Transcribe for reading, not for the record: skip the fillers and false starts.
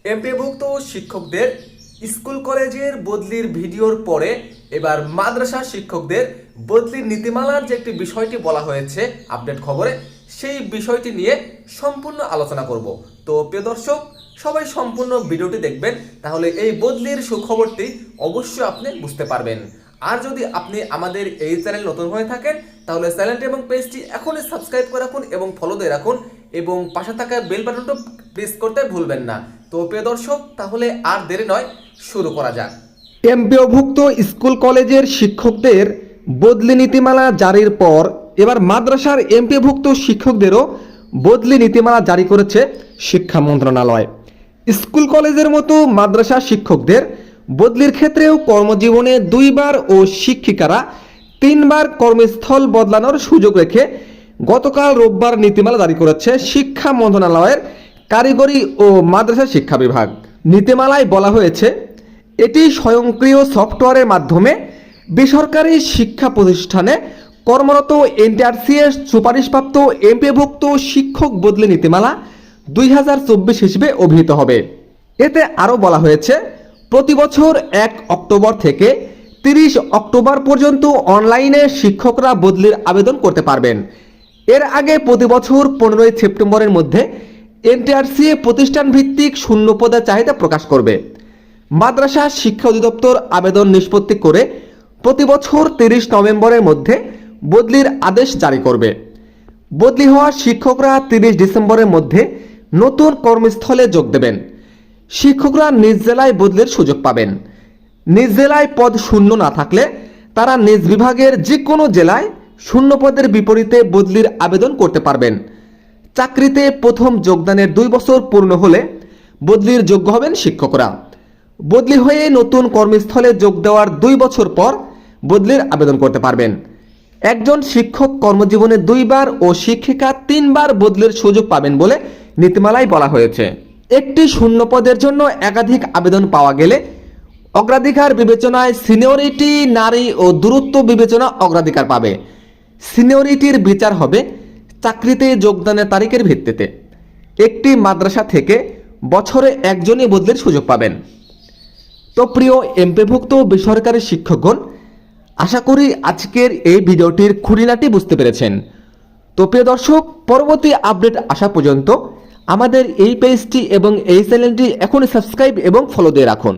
এমপিভুক্ত শিক্ষকদের স্কুল কলেজের বদলির ভিডিওর পরে এবার মাদ্রাসা শিক্ষকদের বদলির নীতিমালার যে একটি বিষয়টি বলা হয়েছে আপডেট খবরে, সেই বিষয়টি নিয়ে সম্পূর্ণ আলোচনা করব। তো প্রিয় দর্শক, সবাই সম্পূর্ণ ভিডিওটি দেখবেন, তাহলে এই বদলির সুখবরটি অবশ্যই আপনি বুঝতে পারবেন। আর যদি আপনি আমাদের এই চ্যানেল নতুন হয়ে থাকেন, তাহলে চ্যানেলটি এবং পেজটি এখনই সাবস্ক্রাইব করে রাখুন এবং ফলো দিয়ে রাখুন, এবং পাশে থাকা বেল বাটনটা প্রেস করতে ভুলবেন না। তো প্রিয় দর্শক, তাহলে আর দেরি নয়, শুরু করা যাক। এমপিওভুক্ত স্কুল কলেজের শিক্ষকদের বদলি নীতিমালা জারির পর এবার মাদ্রাসার এমপিওভুক্ত শিক্ষকদেরও বদলি নীতিমালা জারি করেছে শিক্ষা মন্ত্রণালয়। স্কুল কলেজের মতো মাদ্রাসা শিক্ষকদের বদলির ক্ষেত্রেও কর্মজীবনে 2 বার ও শিক্ষিকারা 3 বার কর্মস্থল বদলানোর সুযোগ রেখে গতকাল রোববার নীতিমালা জারি করেছে শিক্ষা মন্ত্রণালয়ের কারিগরি ও মাদ্রাসা শিক্ষা বিভাগ। নীতিমালায় বলা হয়েছে, এটি স্বয়ংক্রিয় সফটওয়্যারের মাধ্যমে বেসরকারি শিক্ষা প্রতিষ্ঠানে কর্মরত এনটিআরসিএস সুপারিশপ্রাপ্ত এমপিওভুক্ত শিক্ষক বদলি নীতিমালা 2024 হিসেবে অভিহিত হবে। এতে আরও বলা হয়েছে, প্রতি বছর 1 অক্টোবর থেকে 30 অক্টোবর পর্যন্ত অনলাইনে শিক্ষকরা বদলির আবেদন করতে পারবেন। এর আগে প্রতি বছর 15 সেপ্টেম্বরের মধ্যে এনটিআরসিএ প্রতিষ্ঠান ভিত্তিক শূন্য পদের চাহিদা প্রকাশ করবে। মাদ্রাসা শিক্ষা অধিদপ্তর আবেদন নিষ্পত্তি করে প্রতি বছর 30 নভেম্বরের মধ্যে বদলির আদেশ জারি করবে। বদলি হওয়া শিক্ষকরা 30 ডিসেম্বরের মধ্যে নতুন কর্মস্থলে যোগ দেবেন। শিক্ষকরা নিজ জেলায় বদলির সুযোগ পাবেন। নিজ জেলায় পদ শূন্য না থাকলে তারা নিজ বিভাগের যে কোনো জেলায় শূন্য পদের বিপরীতে বদলির আবেদন করতে পারবেন। চাকরিতে প্রথম যোগদানের 2 বছর পূর্ণ হলে বদলির যোগ্য হবেন শিক্ষকরা। বদলি হয়ে নতুন কর্মস্থলে যোগ দেওয়ার 2 বছর পর বদলির আবেদন করতে পারবেন। একজন শিক্ষক কর্মজীবনে 2 বার ও শিক্ষিকা 3 বার বদলির সুযোগ পাবেন বলে নীতিমালায় বলা হয়েছে। একটি শূন্য পদের জন্য একাধিক আবেদন পাওয়া গেলে অগ্রাধিকার বিবেচনায় সিনিয়রিটি, নারী ও দূরত্ব বিবেচনা অগ্রাধিকার পাবে। সিনিয়রিটির বিচার হবে চাকরিতে যোগদানের তারিখের ভিত্তিতে। একটি মাদ্রাসা থেকে বছরে একজনই বদলির সুযোগ পাবেন। তো প্রিয় এমপিভুক্ত বেসরকারি শিক্ষকগণ, আশা করি আজকের এই ভিডিওটির খুঁটিনাটি বুঝতে পেরেছেন। তো প্রিয় দর্শক, পরবর্তী আপডেট আসা পর্যন্ত আমাদের এই পেজটি এবং এই চ্যানেলটি এখনই সাবস্ক্রাইব এবং ফলো দিয়ে রাখুন।